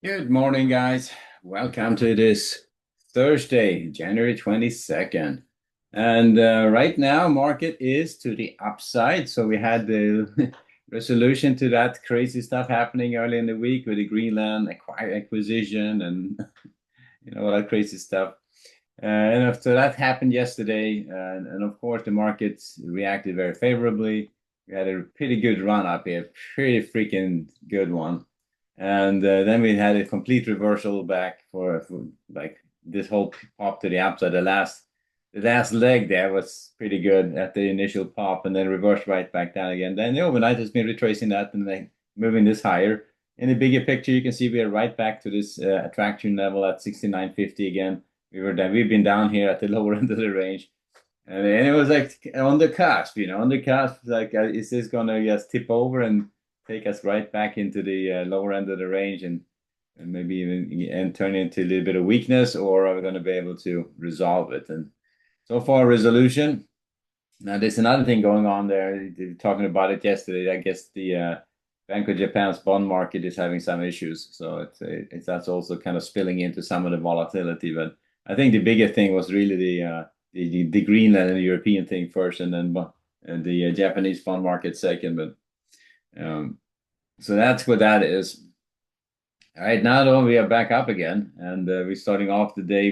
Good morning, guys. Welcome to this Thursday, January 22nd. And right now, market is to the upside. So we had the resolution to that crazy stuff happening early in the week with the Greenland acquisition and all that crazy stuff. And after that happened yesterday, and of course, the markets reacted very favorably. We had a pretty good run up here, pretty freaking good one. And then we had a complete reversal back for like this whole pop to the upside. The last leg there was pretty good at the initial pop, and then reversed right back down again. Then the overnight has been retracing that and then moving this higher. In the bigger picture, you can see we are right back to this attraction level at 69.50 again. We've been down here at the lower end of the range, and it was like on the cusp, on the cusp. Like, is this gonna just tip over and take us right back into the lower end of the range, and maybe even and turn into a little bit of weakness, or are we going to be able to resolve it? And so far, resolution. Now, there's another thing going on there. They were talking about it yesterday. I guess the Bank of Japan's bond market is having some issues, so that's also kind of spilling into some of the volatility. But I think the bigger thing was really the Greenland and the European thing first, and then the Japanese bond market second. But so that's what that is. All right, now though we are back up again, and we're starting off the day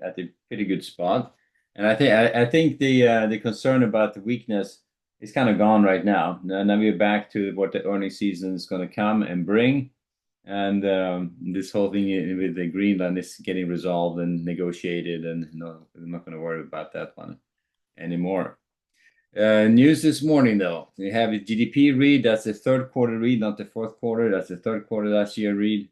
at a pretty good spot. And I think the concern about the weakness is kind of gone right now. Now we're back to what the earnings season is going to come and bring, and this whole thing with the Greenland is getting resolved and negotiated, and no, I'm not going to worry about that one anymore. News this morning, though. We have a GDP read. That's the third quarter read, not the fourth quarter. That's the third quarter last year read.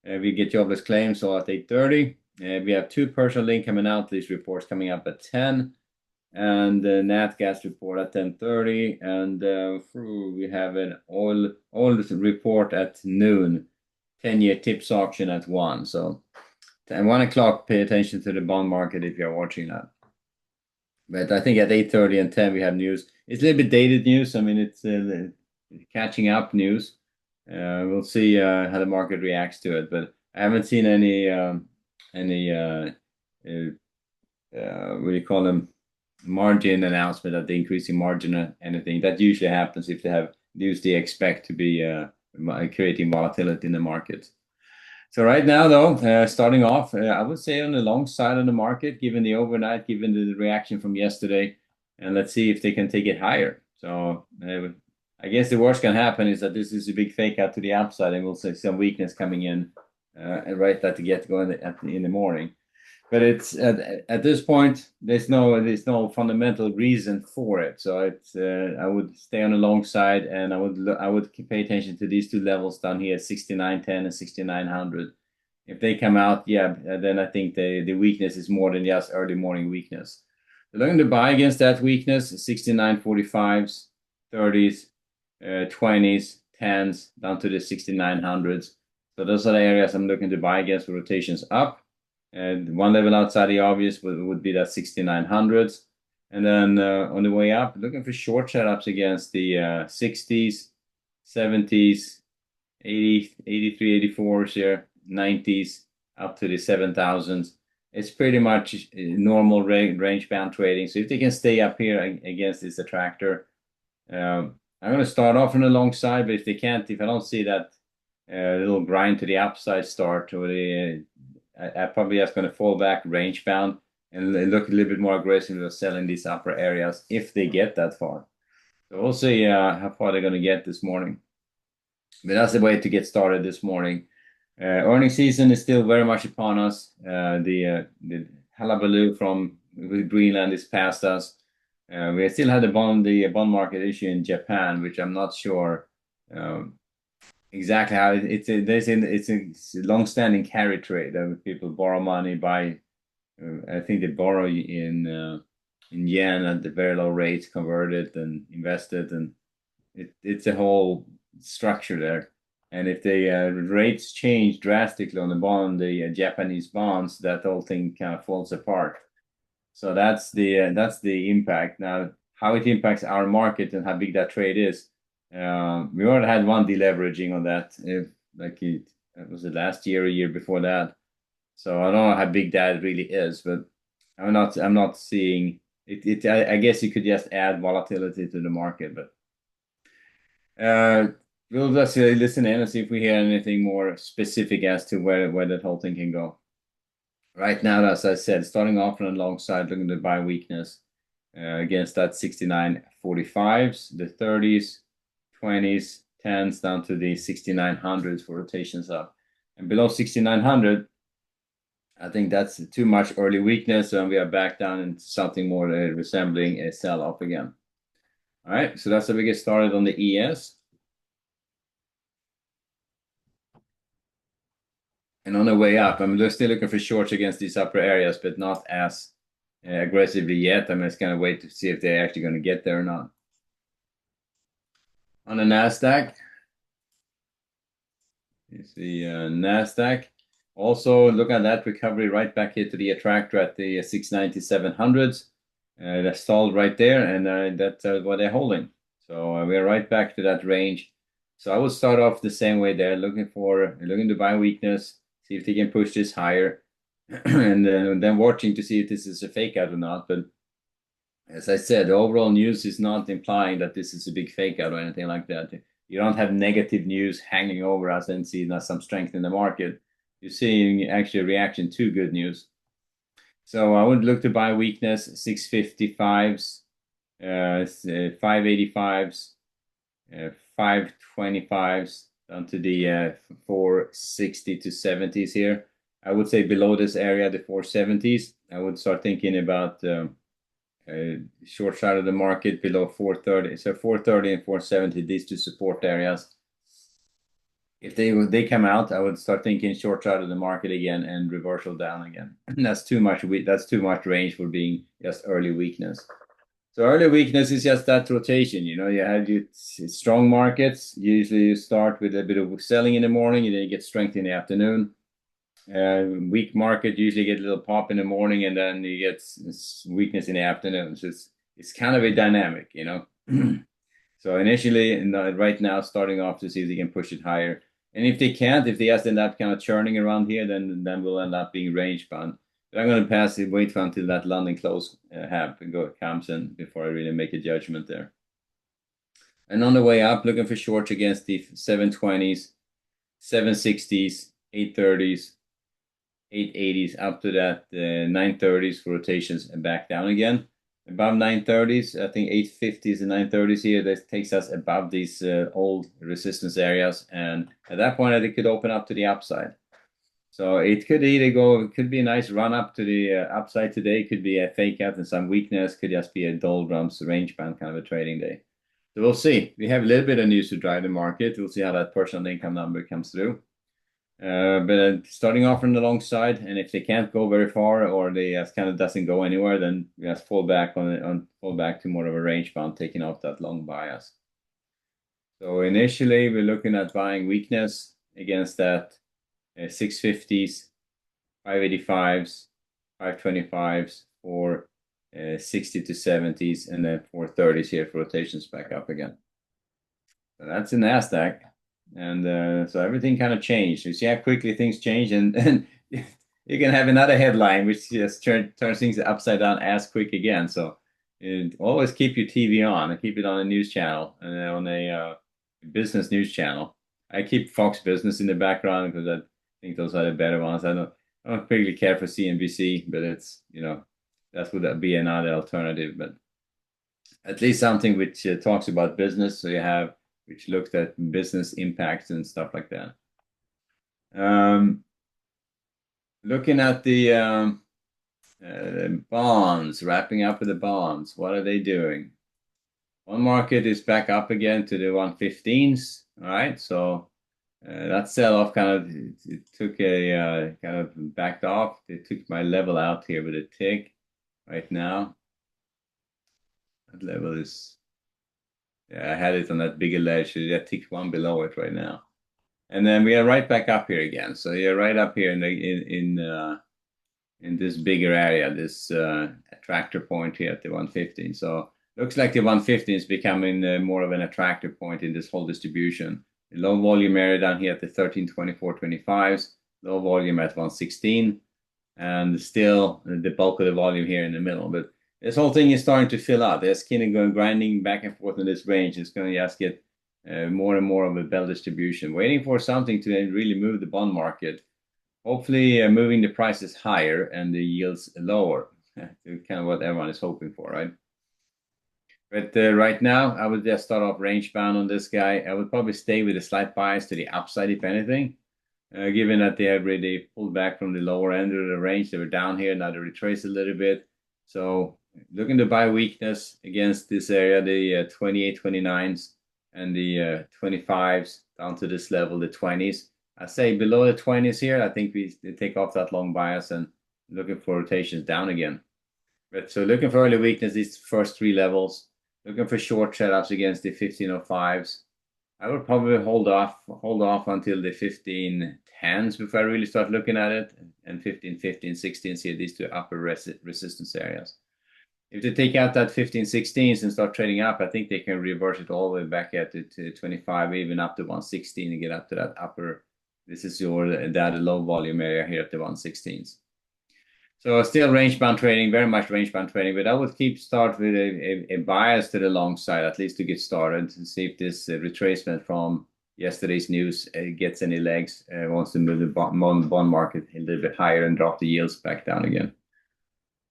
We get jobless claims, so at 8:30. We have two personal income analysis reports coming up at 10, and the nat gas report at 10:30, and we have an oil report at noon, 10-year tips auction at 1. So at 1 o'clock, pay attention to the bond market if you're watching that. But I think at 8:30 and 10 we have news. It's a little bit dated news. I mean, it's catching up news. We'll see how the market reacts to it. But I haven't seen any what do you call them, margin announcement of the increasing margin or anything. That usually happens if they have news they expect to be creating volatility in the market. So right now, though, starting off, I would say on the long side of the market, given the overnight, given the reaction from yesterday, and let's see if they can take it higher. So I guess the worst can happen is that this is a big fake out to the upside, and we'll see some weakness coming in, and right at the get going in the morning. But it's at this point, there's no fundamental reason for it. So I would stay on the long side, and I would pay attention to these two levels down here, 69.10 and 6900. If they come out, yeah, then I think the weakness is more than just early morning weakness. So looking to buy against that weakness, 69.45s, 30s, 20s, 10s, down to the 6900s. So those are the areas I'm looking to buy against for rotations up. And one level outside the obvious would be that 6900s. And then on the way up, looking for short setups against the 60s, 70s, 80, 83, 84s here, 90s, up to the 7000s. It's pretty much normal range bound trading. So if they can stay up here against this attractor, I'm going to start off on the long side, but if they can't, if I don't see that little grind to the upside start, or I probably just going to fall back range bound and look a little bit more aggressive at selling these upper areas if they get that far. So we'll see how far they're going to get this morning. But that's the way to get started this morning. Earnings season is still very much upon us. The hullabaloo from Greenland is past us. We still had the bond market issue in Japan, which I'm not sure exactly how it's a long-standing carry trade. People borrow money, buy. I think they borrow in yen at the very low rates, convert it and invest it, and it's a whole structure there. And if the rates change drastically on the Japanese bonds, that whole thing kind of falls apart. So that's the impact. Now, how it impacts our market and how big that trade is. We already had one deleveraging on that. It was the last year or year before that. So I don't know how big that really is, but I'm not seeing it. I guess you could just add volatility to the market, but uh, we'll just listen in and see if we hear anything more specific as to where that whole thing can go. Right now, as I said, starting off on the long side, looking to buy weakness against that 69.45s, the 30s, 20s, 10s down to the 6900s for rotations up. And below 6900, I think that's too much early weakness, and we are back down into something more resembling a sell-off again. All right, so that's how we get started on the ES. And on the way up, I'm just still looking for shorts against these upper areas, but not as aggressively yet. I'm just going to wait to see if they're actually going to get there or not. On the NASDAQ, you see NASDAQ. Also, look at that recovery right back here to the attractor at the 690-700s. They're stalled right there, and that's what they're holding. So we're right back to that range. So I would start off the same way there, looking to buy weakness, see if they can push this higher, and then watching to see if this is a fake out or not. But as I said, the overall news is not implying that this is a big fake out or anything like that. You don't have negative news hanging over us and see some strength in the market. You're seeing actually a reaction to good news. So I would look to buy weakness, 655s, 585s, 525s down to the 460 to 70s here. I would say below this area, the 470s, I would start thinking about short side of the market below 430. So 430 and 470, these two support areas. If they come out, I would start thinking short side of the market again and reversal down again. That's too much range for being just early weakness. So early weakness is just that rotation. You have your strong markets. Usually you start with a bit of selling in the morning, and then you get strength in the afternoon. Weak market usually get a little pop in the morning, and then you get weakness in the afternoon. So it's kind of a dynamic. So initially, right now, starting off to see if they can push it higher. And if they can't, if they just end up kind of churning around here, then we'll end up being range bound. But I'm going to wait for until that London close comes in before I really make a judgment there. And on the way up, looking for shorts against the 720s, 760s, 830s, 880s, up to that 930s for rotations and back down again. Above 930s, I think 850s and 930s here, that takes us above these old resistance areas. And at that point, it could open up to the upside. So it could it could be a nice run up to the upside today. It could be a fake out and some weakness. Could just be a doldrums range band kind of a trading day. So we'll see. We have a little bit of news to drive the market. We'll see how that personal income number comes through. But starting off on the long side, and if they can't go very far or they just kind of doesn't go anywhere, then we just fall back to more of a range bound, taking off that long bias. So initially, we're looking at buying weakness against that 650s, 585s, 525s, 460 to 70s, and then 430s here for rotations back up again. So that's the NASDAQ. And so everything kind of changed. You see how quickly things change, and you can have another headline which just turns things upside down as quick again. So always keep your TV on and keep it on a news channel and on a business news channel. I keep Fox Business in the background because I think those are the better ones. I don't particularly care for CNBC, but it's that would be another alternative. But at least something which talks about business. So you have which looked at business impacts and stuff like that. Looking at the bonds, wrapping up with the bonds, what are they doing? One market is back up again to the 115s. All right, so that sell-off it took a kind of backed off. It took my level out here with a tick right now. That level is, I had it on that bigger ledge. So that ticked one below it right now. And then we are right back up here again. So you're right up here in this bigger area, this attractor point here at the 115. So looks like the 115 is becoming more of an attractor point in this whole distribution. low volume area down here at the 1324.25s, low volume at 116, and still the bulk of the volume here in the middle. But this whole thing is starting to fill out. There's kind of going grinding back and forth in this range. It's going to just get more and more of a bell distribution, waiting for something to really move the bond market. Hopefully, moving the prices higher and the yields lower. Kind of what everyone is hoping for, right? But right now, I would just start off range bound on this guy. I would probably stay with a slight bias to the upside, if anything, given that they have really pulled back from the lower end of the range. They were down here, now they retrace a little bit. So looking to buy weakness against this area, the 28, 29s and the 25s down to this level, the 20s. I say below the 20s here, I think we take off that long bias and looking for rotations down again. But so looking for early weakness, these first three levels. Looking for short setups against the 1505s. I would probably hold off until the 1510s before I really start looking at it, and 15, 15, 16 here, these two upper resistance areas. If they take out that 15, 16s and start trading up, I think they can reverse it all the way back at to 25, even up to 116 and get up to that upper. This is that low volume area here at the 116s. So still range-bound trading, very much range-bound trading, but I would start with a bias to the long side, at least to get started, and see if this retracement from yesterday's news gets any legs, wants to move the bond market a little bit higher and drop the yields back down again.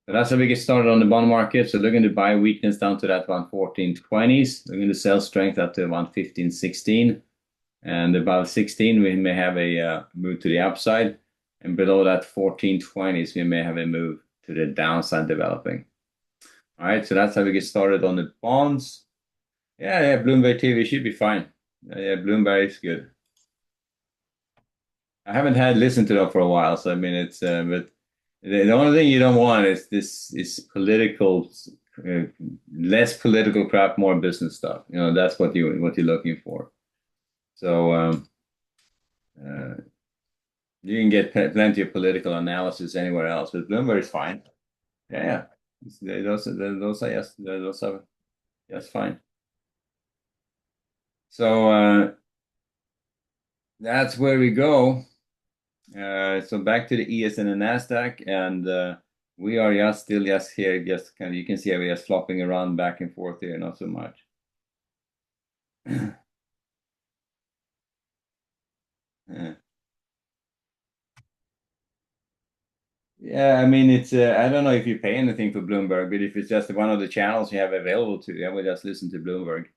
So that's how we get started on the bond market. So looking to buy weakness down to that 114.20s, looking to sell strength up to 115.16, and above 16 we may have a move to the upside. And below that 1420s, we may have a move to the downside developing. All right, so that's how we get started on the bonds. Yeah, Bloomberg TV should be fine. Yeah, Bloomberg is good. I haven't listened to them for a while, so I mean it's but the only thing you don't want is this political, less political crap, more business stuff. You know, that's what you're looking for. So you can get plenty of political analysis anywhere else, but Bloomberg is fine. Yeah, those are yes, fine. So that's where we go. So back to the ES and the Nasdaq, and we are still here, just kind of, you can see we are flopping around back and forth here, not so much. Yeah, I mean, it's I don't know if you pay anything for Bloomberg, but if it's just one of the channels you have available to you, I would just listen to Bloomberg.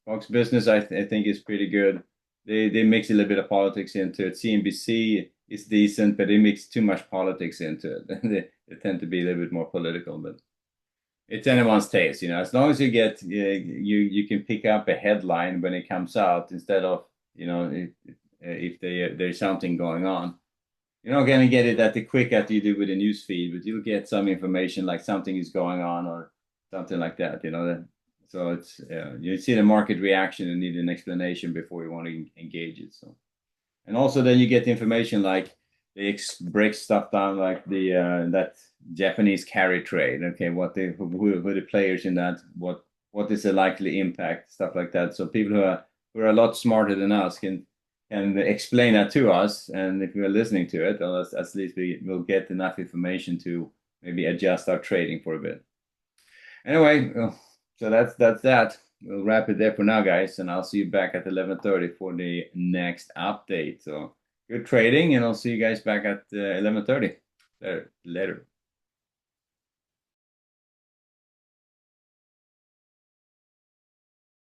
Fox Business, I think, is pretty good. They mix a little bit of politics into it. CNBC is decent, but they mix too much politics into it. They tend to be a little bit more political, but it's anyone's taste, you know. As long as you get you can pick up a headline when it comes out instead of, you know, if there's something going on. You're not going to get it at the quick as you do with a news feed, but you'll get some information like something is going on or something like that, you know. So it's you see the market reaction and need an explanation before you want to engage it. So, and also then you get the information like they break stuff down, like the that Japanese carry trade. Okay, who are the players in that? What is the likely impact? Stuff like that. So people who are a lot smarter than us can explain that to us, and if we're listening to it, at least we will get enough information to maybe adjust our trading for a bit. Anyway, so that's that. We'll wrap it there for now, guys, and I'll see you back at 11:30 for the next update. So good trading, and I'll see you guys back at 11:30. Later.